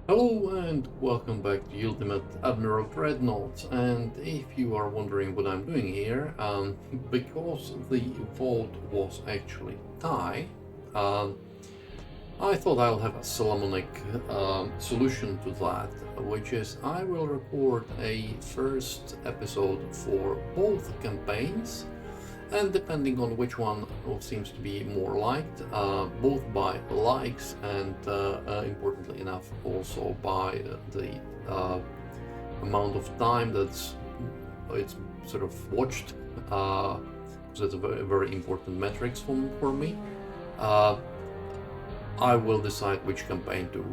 Hello and welcome back to Ultimate Admiral Dreadnoughts, and if you are wondering what I'm doing here, because the vote was actually tie, um, I thought I'll have a Solomonic solution to that, which is I will record a first episode for both campaigns, and depending on which one seems to be more liked, both by likes and importantly enough also by the amount of time it's sort of watched, because it's a very important metrics for me. I will decide which campaign to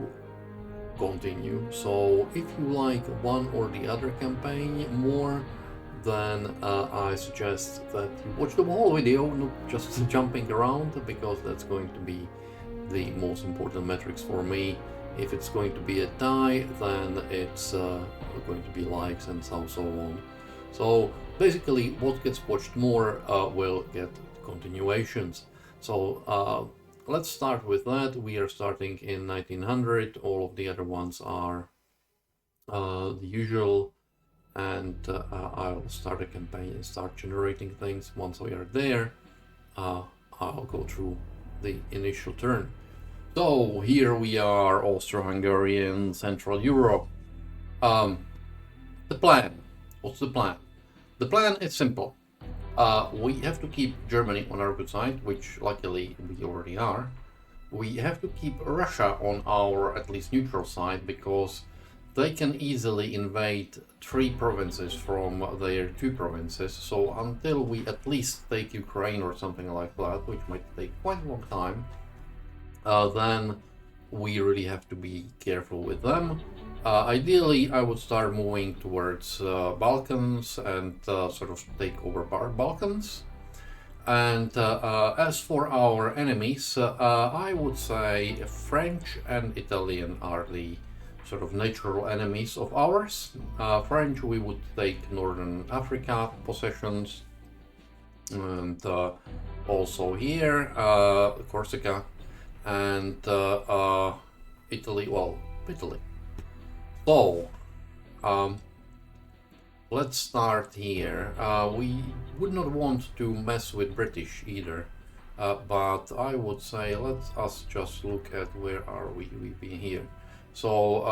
continue. So if you like one or the other campaign more, then I suggest that you watch the whole video, not just jumping around, because that's going to be the most important metrics for me. If it's going to be a tie, then it's going to be likes and so on. So basically what gets watched more will get continuations. So let's start with that. We are starting in 1900. All of the other ones are the usual. And I'll start a campaign and start generating things. Once we are there, I'll go through the initial turn. So here we are, Austria-Hungary and Central Europe. The plan. What's the plan? The plan is simple. We have to keep Germany on our good side, which luckily we already are. We have to keep Russia on our at least neutral side, because they can easily invade 3 provinces from their 2 provinces. So until we at least take Ukraine or something like that, which might take quite a long time, then we really have to be careful with them. Ideally, I would start moving towards Balkans and sort of take over Balkans. And as for our enemies, I would say French and Italian are the sort of natural enemies of ours. French, we would take Northern Africa possessions, and also here Corsica, and Italy. Well, Italy. So let's start here. We would not want to mess with British either, but I would say let us just look at where are we've been here. So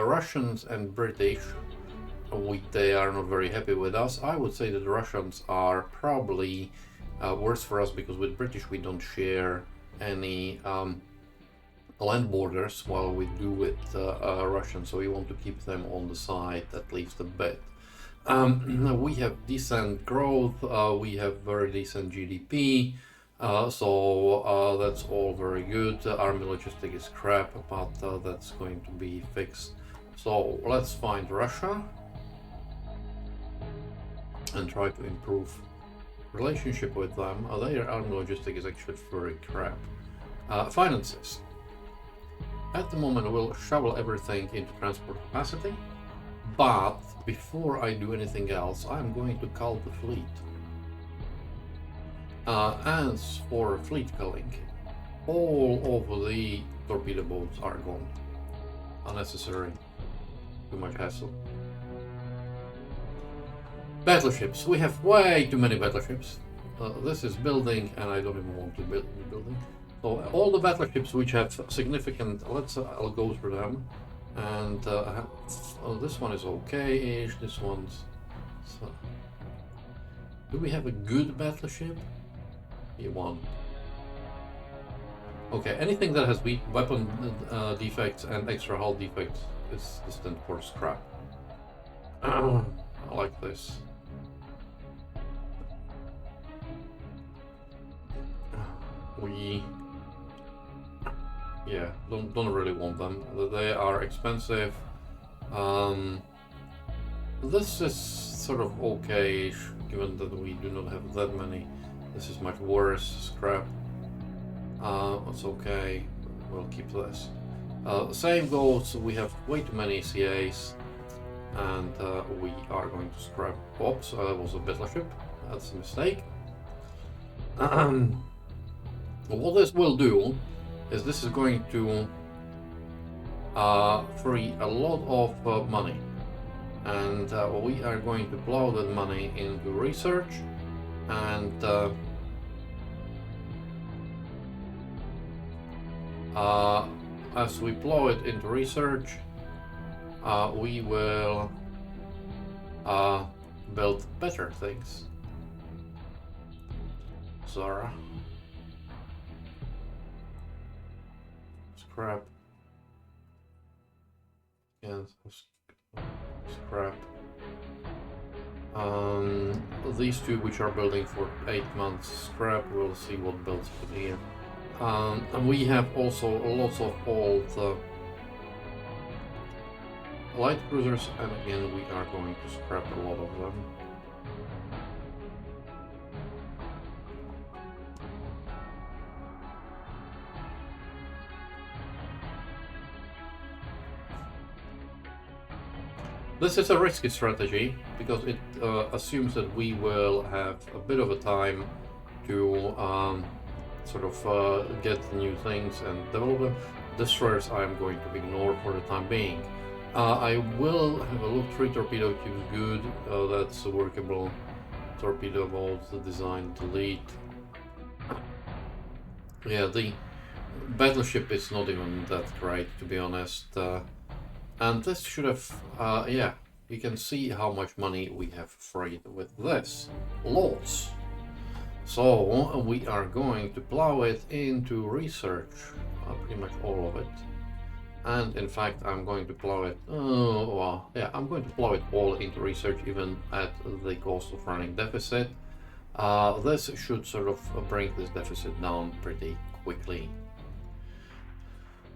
Russians and British, they are not very happy with us. I would say that the Russians are probably worse for us, because with British we don't share any land borders, while we do with Russians, so we want to keep them on the side at least a bit. We have decent growth, we have very decent GDP. So that's all very good. Army logistic is crap, but that's going to be fixed. So let's find Russia and try to improve relationship with them. Their army logistic is actually very crap. Finances. At the moment we'll shovel everything into transport capacity, but before I do anything else, I'm going to cull the fleet. As for fleet culling, all of the torpedo boats are gone. Unnecessary. Too much hassle. Battleships. We have way too many battleships. This is building, and I don't even want to build building. So all the battleships which have significant, I'll go through them. And this one is okay-ish. This one's. So, do we have a good battleship? One. Okay, anything that has weapon defects and extra hull defects is destined for scrap. I like this. Yeah, don't really want them. They are expensive. This is sort of okay-ish, given that we do not have that many. This is much worse. Scrap. It's okay. We'll keep this. Same goes. We have way too many CAs, and we are going to scrap. Oops, that was a battleship. That's a mistake. What this will do is this is going to free a lot of money. And we are going to plow that money into research, and as we plow it into research, we will build better things. Zara. Scrap. Yes, scrap. These two, which are building for 8 months, scrap. We'll see what builds put here. And we have also lots of old light cruisers, and again we are going to scrap a lot of them. This is a risky strategy because it assumes that we will have a bit of a time to sort of get new things and develop them. Destroyers I am going to ignore for the time being. I will have a look. 3 torpedo tubes, good. That's a workable. Torpedo bolts, the design, delete. Yeah, the battleship is not even that great, to be honest. And this should have, yeah, you can see how much money we have freed with this. Lots. So we are going to plow it into research, pretty much all of it. And in fact, I'm going to plow it, well, yeah, I'm going to plow it all into research, even at the cost of running deficit. This should sort of bring this deficit down pretty quickly.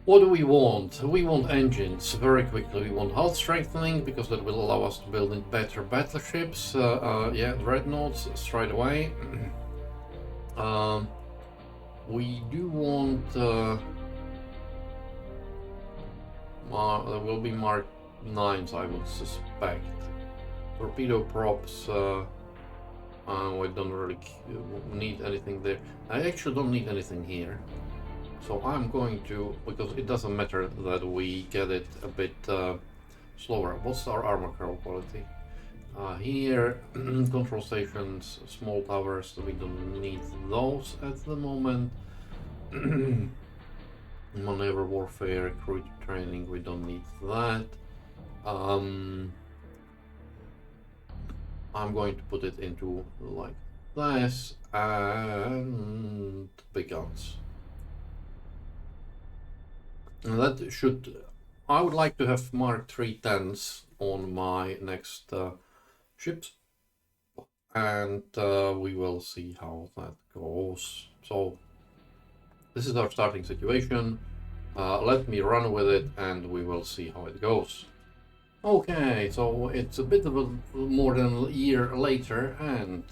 What do we want? We want engines very quickly. We want hull strengthening because that will allow us to build in better battleships. Yeah, Dreadnoughts straight away. We do want. There will be Mark 9s, I would suspect. Torpedo props. We don't really need anything there. I actually don't need anything here. So I'm going to, because it doesn't matter that we get it a bit slower. What's our armor quality? Here, control stations, small towers, we don't need those at the moment. Maneuver warfare, crew training, we don't need that. I'm going to put it into like this, and big guns. And that should, I would like to have Mark 310s on my next ships, and we will see how that goes. So this is our starting situation. Let me run with it and we will see how it goes. Okay, so it's a bit of a more than a year later, and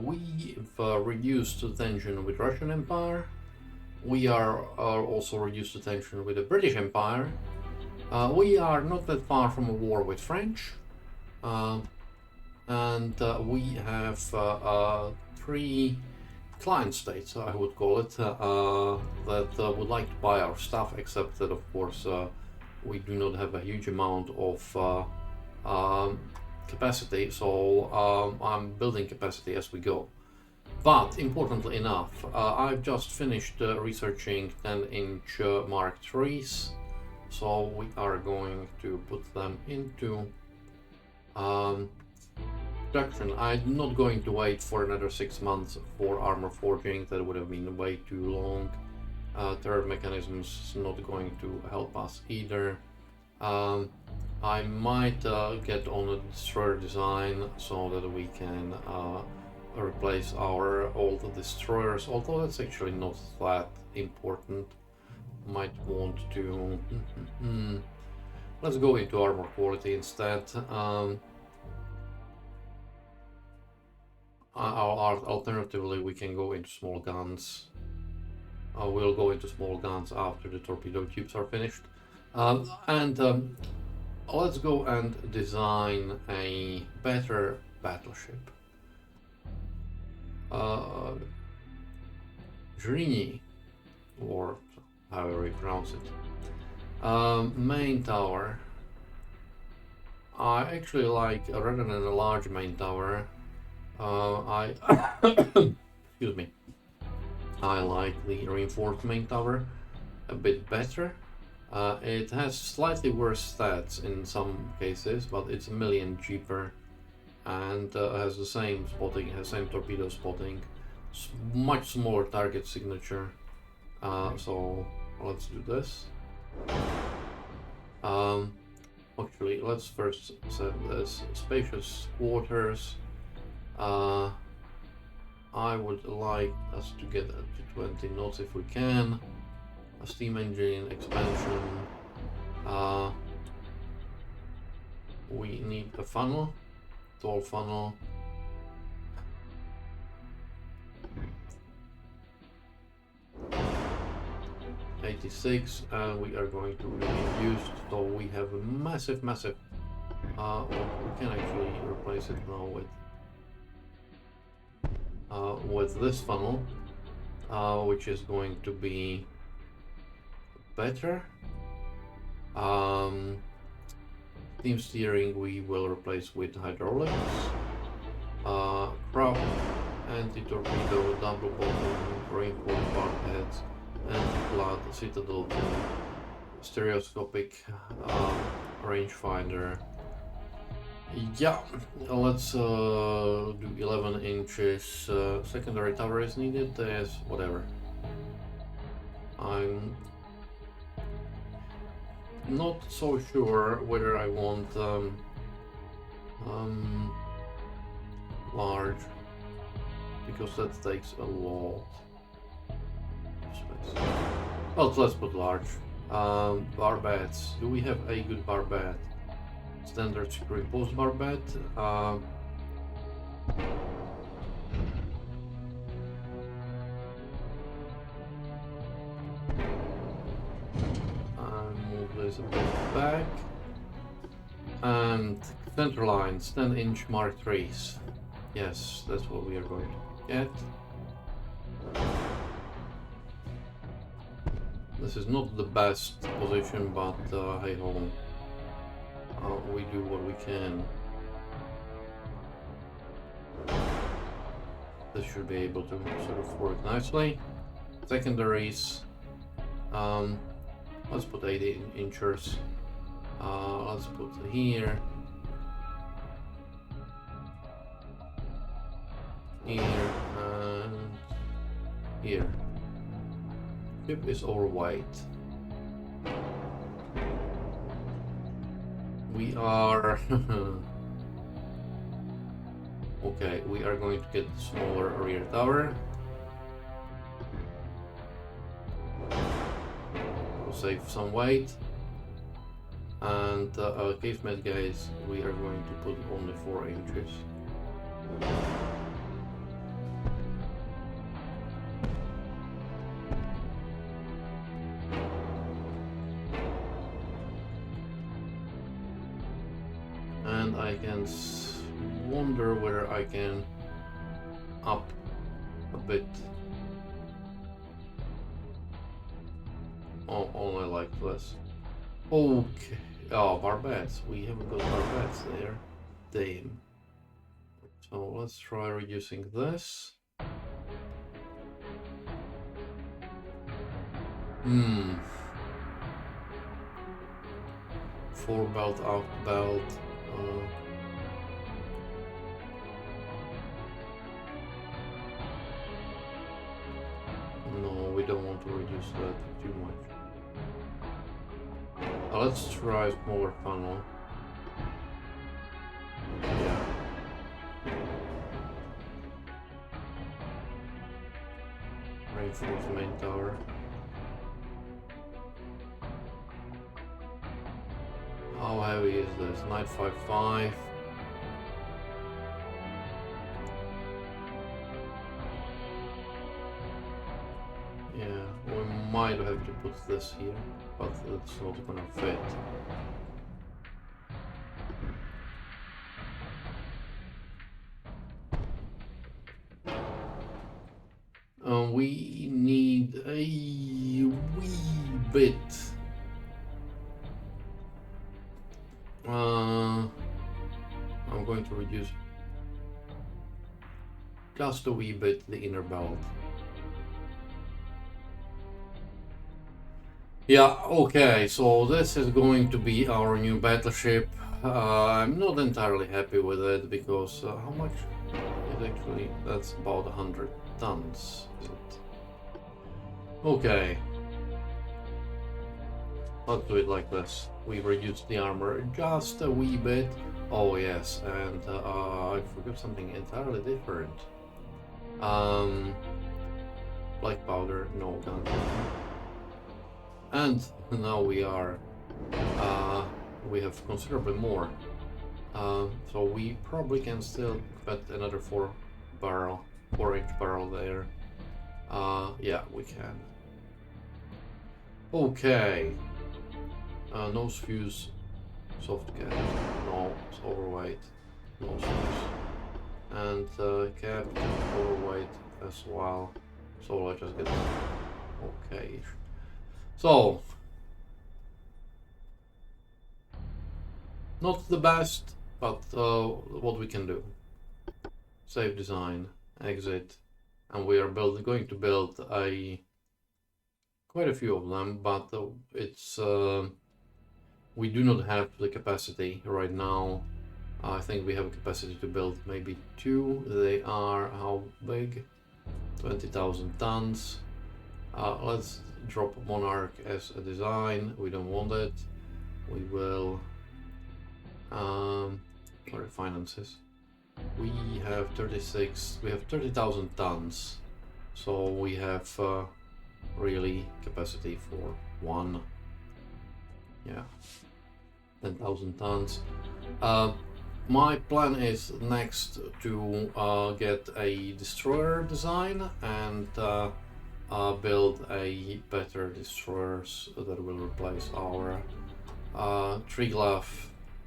we've reduced the tension with Russian Empire. We are also reduced to tension with the British Empire. We are not that far from a war with French. And we have 3 client states, I would call it, that would like to buy our stuff, except that, of course, we do not have a huge amount of capacity, so I'm building capacity as we go. But importantly enough, I've just finished researching 10-inch Mark IIIs, so we are going to put them into production. I'm not going to wait for another 6 months for armor forging, that would have been way too long. Turret mechanisms is not going to help us either. I might get on a destroyer design so that we can replace our old destroyers, although that's actually not that important. Might want to let's go into armor quality instead. Alternatively, we can go into small guns. We'll go into small guns after the torpedo tubes are finished. Let's go and design a better battleship. Dreadnoughts, or however you pronounce it. Main tower. I actually like, rather than a large main tower, I excuse me. I like the reinforced main tower a bit better. It has slightly worse stats in some cases, but it's a million cheaper, and has the same spotting, has same torpedo spotting, much smaller target signature. So let's do this. Actually, let's first set this spacious quarters. I would like us to get to 20 knots if we can. A steam engine expansion. We need a funnel, tall funnel. '86, and we are going to reduce. So we have a massive. Well, we can actually replace it now with this funnel, which is going to be better. Steam steering we will replace with hydraulics. Craft, anti-torpedo, double bottom, reinforced bar heads, anti-flood, citadel, stereoscopic rangefinder. Yeah, let's do 11 inches. Secondary tower is needed. Yes, whatever. I'm not so sure whether I want large, because that takes a lot of space. Well, let's put large. Barbets. Do we have a good barbet? Standard superimposed barbet. Move this a bit back. And center lines, 10-inch Mark IIIs. Yes, that's what we are going to get. This is not the best position, but hey ho, we do what we can. This should be able to sort of work nicely. Secondaries, let's put 80 inches. Let's put here, and here. Ship is overweight. We are okay. We are going to get smaller rear tower. We'll save some weight. And casemate guys, we are going to put only 4 inches. And I can wonder whether I can up a bit. Oh, only like this. Okay. Oh, barbets. We haven't got barbets there. Damn. So let's try reducing this. 4 belt, out belt. No, we don't want to reduce that too much. Let's try a smaller funnel. Yeah. Reinforced main tower. How heavy is this? 955. Yeah, we might have to put this here, but it's not gonna fit. We need a wee bit I'm going to reduce just a wee bit the inner belt. Yeah, okay, so this is going to be our new battleship. I'm not entirely happy with it because how much is actually, that's about 100 tons, is it? Okay. Let's do it like this. We reduced the armor just a wee bit. Oh yes, and I forgot something entirely different. Black powder, no gun. And now we have considerably more. So we probably can still put another 4-inch barrel there. Yeah, we can. Okay. Nose fuse, soft cap, no, it's overweight, nose fuse. And cap, overweight as well. So I just get okay. So, not the best, but what we can do. Save design, exit, and we are going to build quite a few of them, but it's we do not have the capacity right now. I think we have a capacity to build maybe 2. They are how big? 20,000 tons. Let's drop Monarch as a design. We don't want it. We will sorry, finances. We have 36. We have 30,000 tons. So we have really capacity for 1. Yeah, 10,000 tons. My plan is next to get a destroyer design and build a better destroyers that will replace our Triglav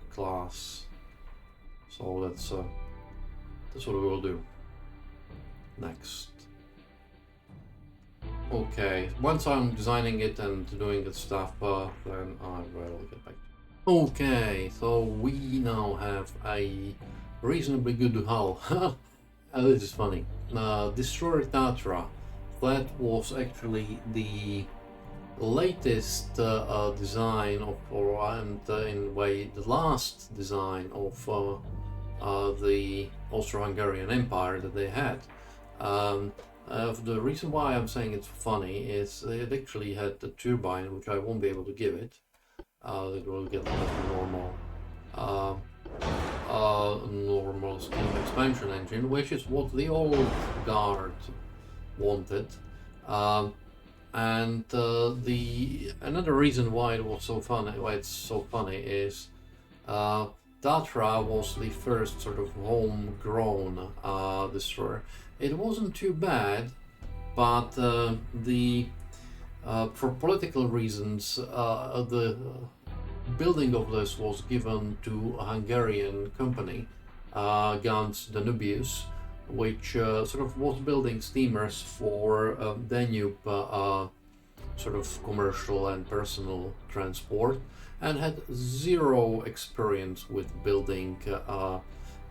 class. So that's what we will do next. Okay, once I'm designing it and doing the stuff, then I will get back. Okay, so we now have a reasonably good hull. This is funny. Destroyer Tatra. That was actually the latest design and in a way the last design of the Austro-Hungarian Empire that they had. The reason why I'm saying it's funny is it actually had the turbine, which I won't be able to give it. It will get a normal steam expansion engine, which is what the old guard wanted. And another reason why it was so funny, why it's so funny, is Tatra was the first sort of homegrown destroyer. It wasn't too bad, but for political reasons, the building of this was given to a Hungarian company, Gans Danubius, which sort of was building steamers for Danube sort of commercial and personal transport, and had zero experience with building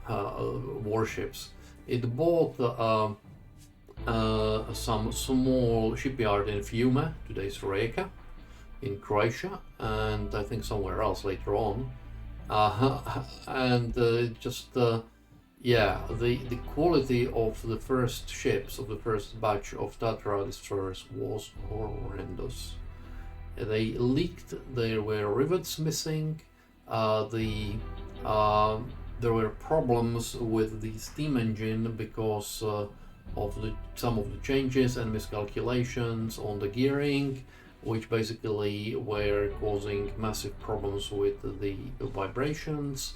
warships. It bought some small shipyard in Fiume, today's Rijeka, in Croatia, and I think somewhere else later on. Yeah, the quality of the first ships, of the first batch of Tatra destroyers was horrendous. They leaked, there were rivets missing, there were problems with the steam engine because of some of the changes and miscalculations on the gearing, which basically were causing massive problems with the vibrations.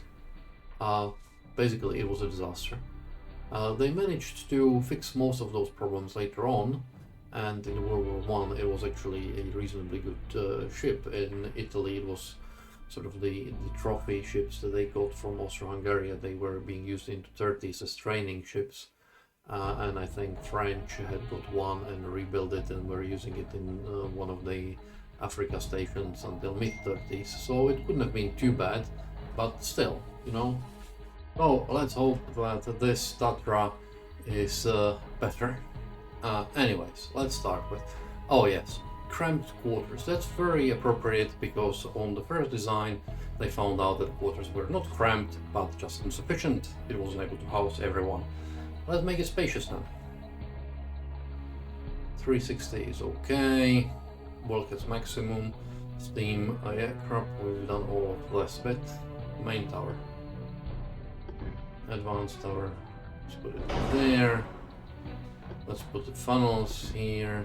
Basically, it was a disaster. They managed to fix most of those problems later on, and in World War I, it was actually a reasonably good ship. In Italy, it was sort of the trophy ships that they got from Austro-Hungary. They were being used in the 30s as training ships, and I think French had got one and rebuilt it and were using it in one of the Africa stations until mid-30s. So it couldn't have been too bad. but still, you know. So let's hope that this Tatra is better. Anyways, let's start with, oh yes, cramped quarters. That's very appropriate because on the first design they found out that quarters were not cramped but just insufficient. It wasn't able to house everyone. Let's make it spacious then. 360 is okay. Bulkheads maximum. Steam, yeah, crap, we've done all of this bit. Main tower. Advanced tower. Let's put it there. Let's put the funnels here.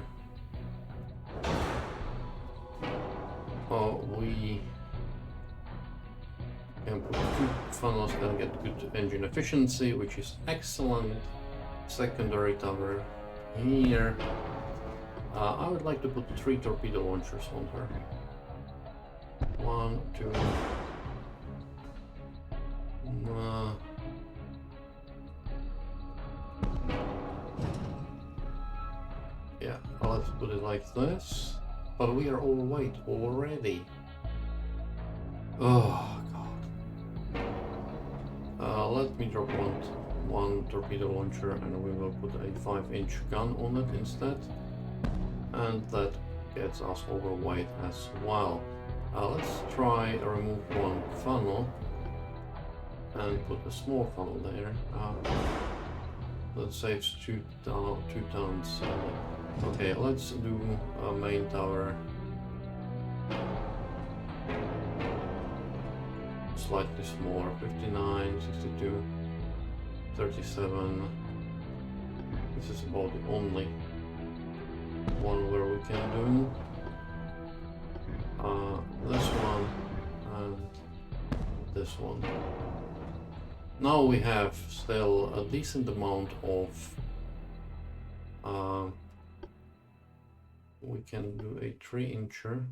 Oh, we can put 2 funnels and get good engine efficiency, which is excellent. Secondary tower here. I would like to put 3 torpedo launchers on her. 1, 2. Yeah, let's put it like this. But we are overweight already. Oh god. Let me drop one torpedo launcher and we will put a 5-inch gun on it instead. And that gets us overweight as well. Let's try to remove 1 funnel and put a small funnel there. That saves 2 tons. Okay, let's do a main tower. Slightly smaller, 59, 62, 37. This is about the only one where we can do. This one and this one. Now we have still a decent amount of we can do a 3-incher.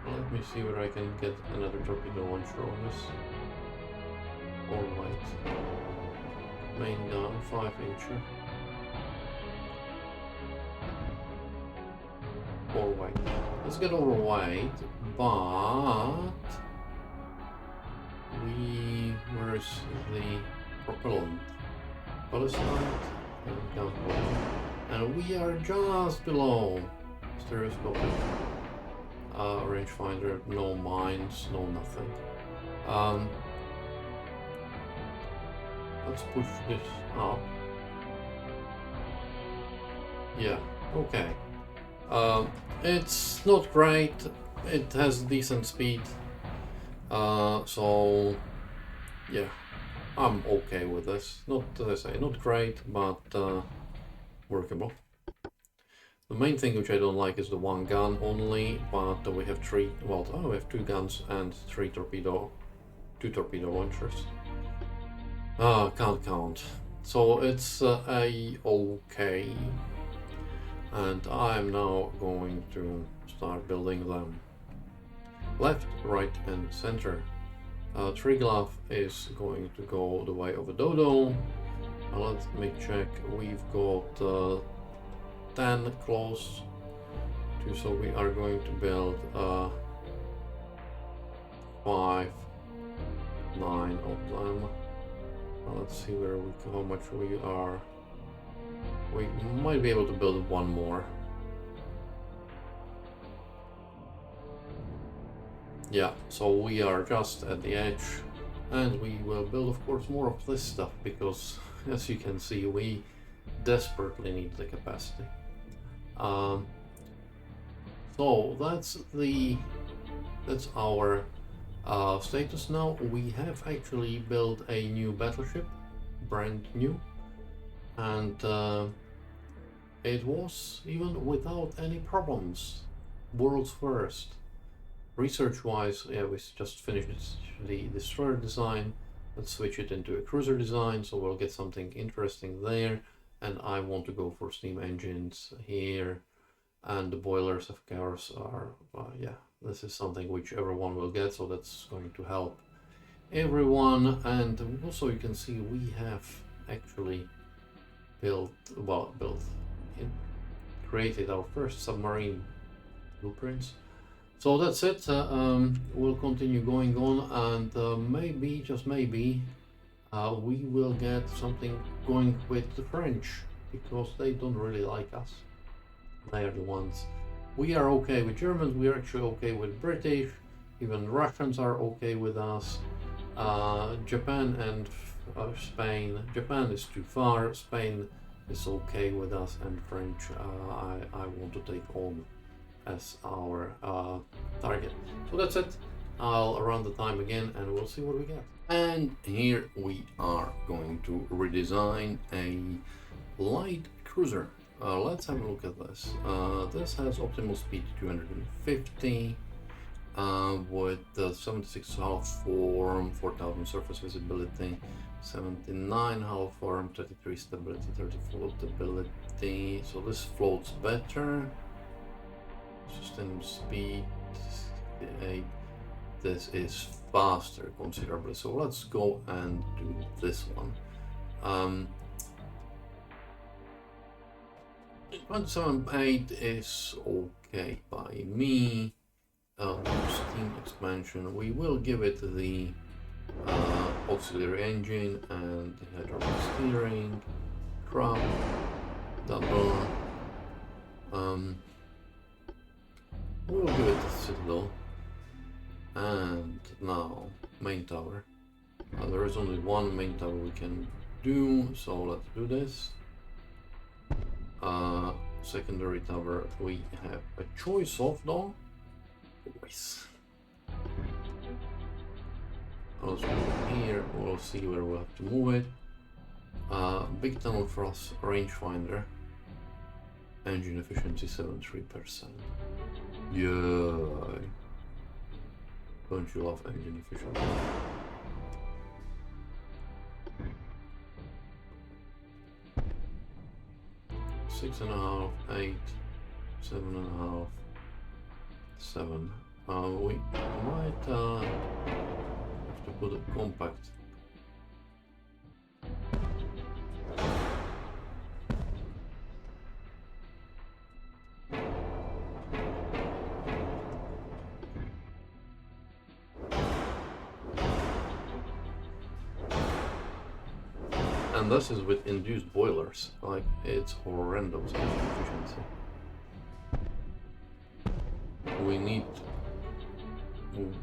Let me see where I can get another torpedo launcher on this. Alright. Main down, 5-incher. Overweight. Let's get overweight, but where's the propellant? Palestine and we are just below stereoscopic. Rangefinder, no mines, no nothing. Let's push this up. Yeah, okay. It's not great, it has decent speed, so yeah, I'm okay with this. Not, as I say, not great, but workable. The main thing which I don't like is the 1 gun only, but we have 3, well, we have 2 guns and 2 torpedo launchers. Can't count. So it's a-okay. And I'm now going to start building them. Left, right and center. Triglav is going to go the way of a dodo. Let me check, we've got 10 close to, so we are going to build 5, 9 of them. Let's see where how much we are. We might be able to build 1 more. Yeah, so we are just at the edge, and we will build, of course, more of this stuff because, as you can see, we desperately need the capacity. So that's our status now. We have actually built a new battleship, brand new, and it was, even without any problems, world's first. Research-wise, yeah, we just finished the destroyer design. Let's switch it into a cruiser design, so we'll get something interesting there. And I want to go for steam engines here, and the boilers, of course, are, yeah, this is something which everyone will get, so that's going to help everyone. And also you can see we have actually built created our first submarine blueprints. So that's it. We'll continue going on, and maybe, just maybe, we will get something going with the French, because they don't really like us. They are the ones. We are okay with Germans, we are actually okay with British, even Russians are okay with us. Japan and Spain. Japan is too far, Spain is okay with us, and French I want to take on as our target. So that's it. I'll run the time again and we'll see what we get. And here we are going to redesign a light cruiser. Let's have a look at this. This has optimal speed 250 with 76 hull form, 4000 surface visibility, 79 hull form, 33 stability, 30 floatability. So this floats better. System speed 8. This is faster considerably. So let's go and do this one. 178 is okay by me. Steam expansion. We will give it the auxiliary engine and the hydraulic steering. Crop. Double. We'll give it the citadel. And now main tower. There is only one main tower we can do, so let's do this. Secondary tower we have a choice of, though. Always. Let's move it here. We'll see where we'll have to move it. Big tunnel for us, rangefinder. Engine efficiency 73%. Yay! Don't you love engine efficiency? Six and a half, 8, 7.5, 7. We might have to put a compact. And this is with induced boilers, like it's horrendous efficiency.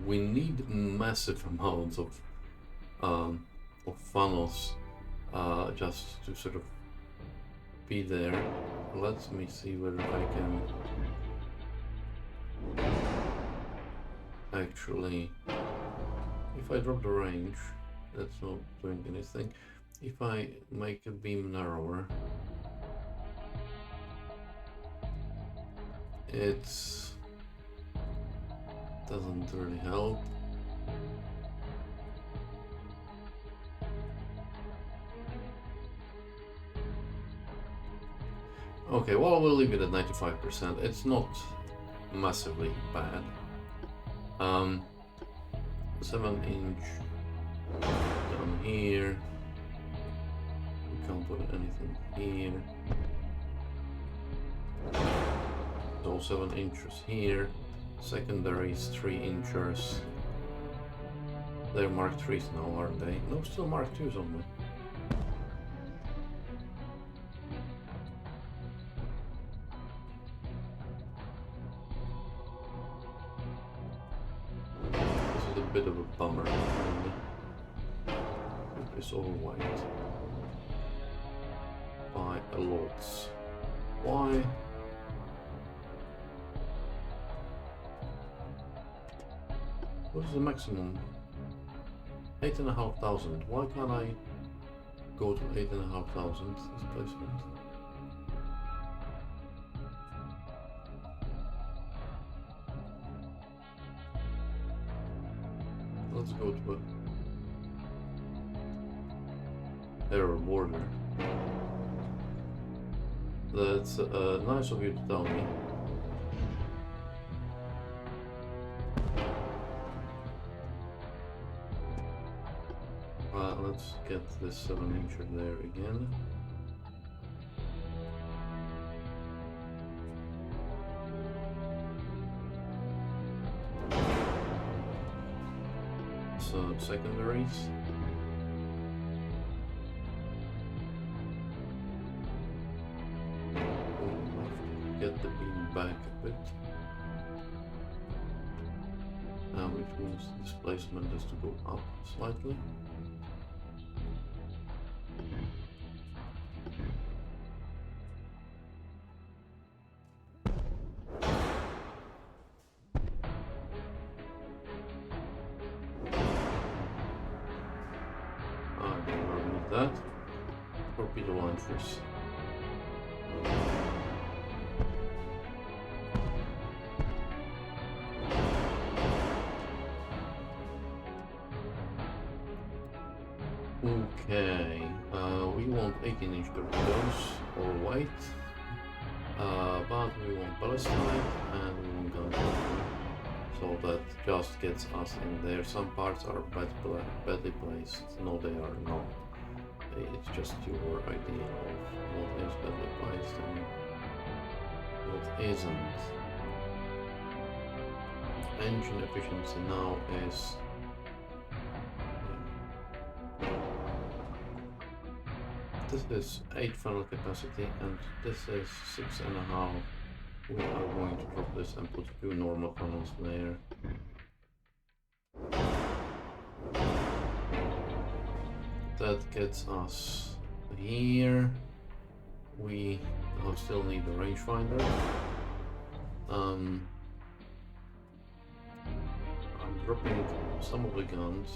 We need massive amounts of funnels just to sort of be there. Let me see whether I can actually, if I drop the range, that's not doing anything. If I make a beam narrower, it doesn't really help. Okay, well, we'll leave it at 95%. It's not massively bad. 7-inch down here. Can't put anything here. So 7 inches here. Secondaries 3 inches. They're Mark 3s now, aren't they? No, still Mark 2s only. This is a bit of a bummer. It's all white. By a lot. Why? What is the maximum? 8,500. Why can't I go to 8,500 displacement? Let's go to a error border. That's nice of you to tell me. Let's get this 7-incher there again. secondaries. Get the beam back a bit, which means displacement has to go up slightly. I don't need that. Torpedo launchers. Okay, we want 18-inch torpedoes or white, but we want Palestine and we want gunpowder, so that just gets us in there. Some parts are badly placed. No, they are not. It's just your idea of what is badly placed and what isn't. Engine efficiency now is this is 8 funnel capacity and this is 6.5. We are going to drop this and put 2 normal funnels there. That gets us here. We still need the rangefinder. I'm dropping some of the guns.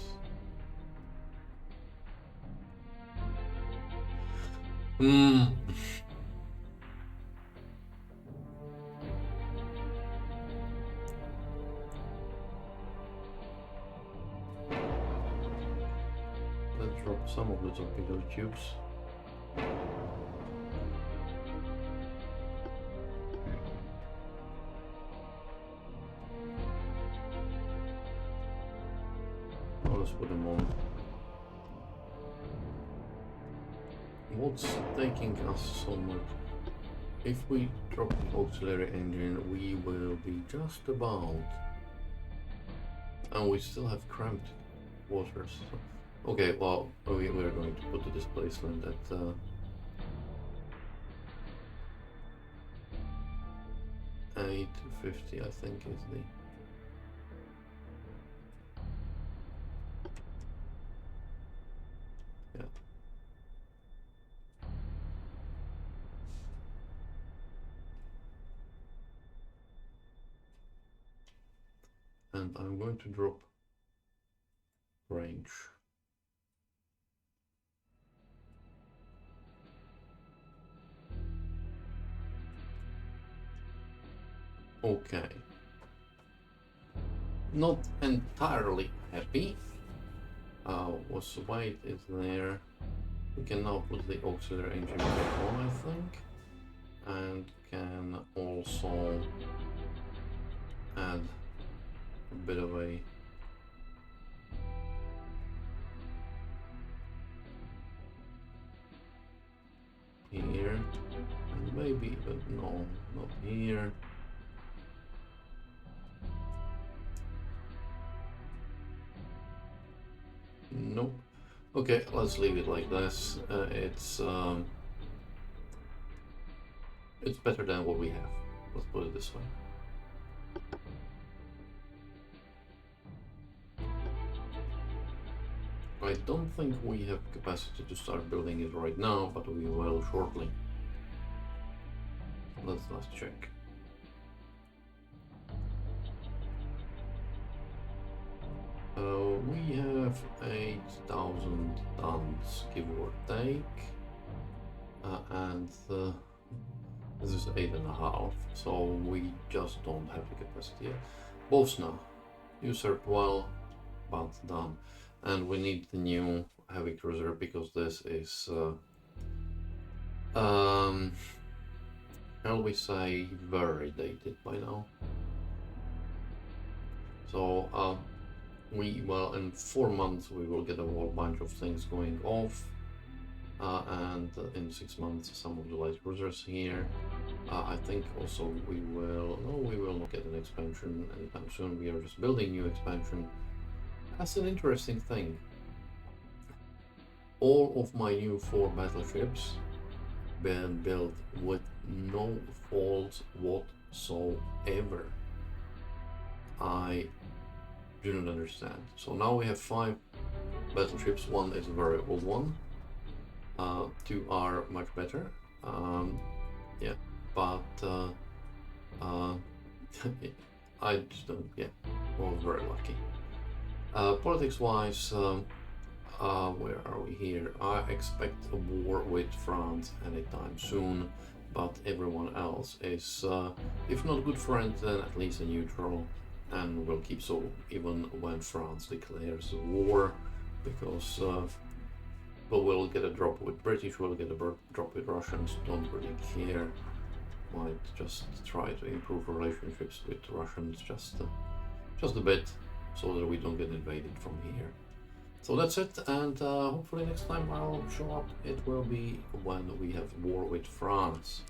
Let's drop some of the torpedo tubes. Let's put them on. What's taking us so much? If we drop the auxiliary engine, we will be just about, and we still have cramped waters. Okay, well, we're going to put the displacement at 850, I think is the. And I'm going to drop range. Okay. Not entirely happy. What's weight is there. We can now put the auxiliary engine back on, I think. And can also add a bit of a here, and maybe, but no, not here. Nope. Okay, let's leave it like this. It's better than what we have. Let's put it this way. I don't think we have capacity to start building it right now, but we will shortly. Let's check. We have 8,000 tons, give or take, and this is 8.5, so we just don't have the capacity yet. Bosna, you served well, but done. And we need the new heavy cruiser because this is, shall we say, very dated by now. So well, in 4 months we will get a whole bunch of things going off, and in 6 months some of the light cruisers here. I think also we will not get an expansion anytime soon. We are just building new expansion, That's an interesting thing. All of my new 4 battleships been built with no faults whatsoever. I do not understand. So now we have 5 battleships. One is a very old one. 2 are much better. Yeah, but I just don't. Yeah, was very lucky. Politics-wise, where are we here? I expect a war with France anytime soon, but everyone else is, if not a good friend, then at least a neutral, and will keep so even when France declares a war, because but we'll get a drop with British, we'll get a drop with Russians, don't really care. Might just try to improve relationships with Russians just a bit, so that we don't get invaded from here. So that's it, and hopefully next time I'll show up, it will be when we have war with France.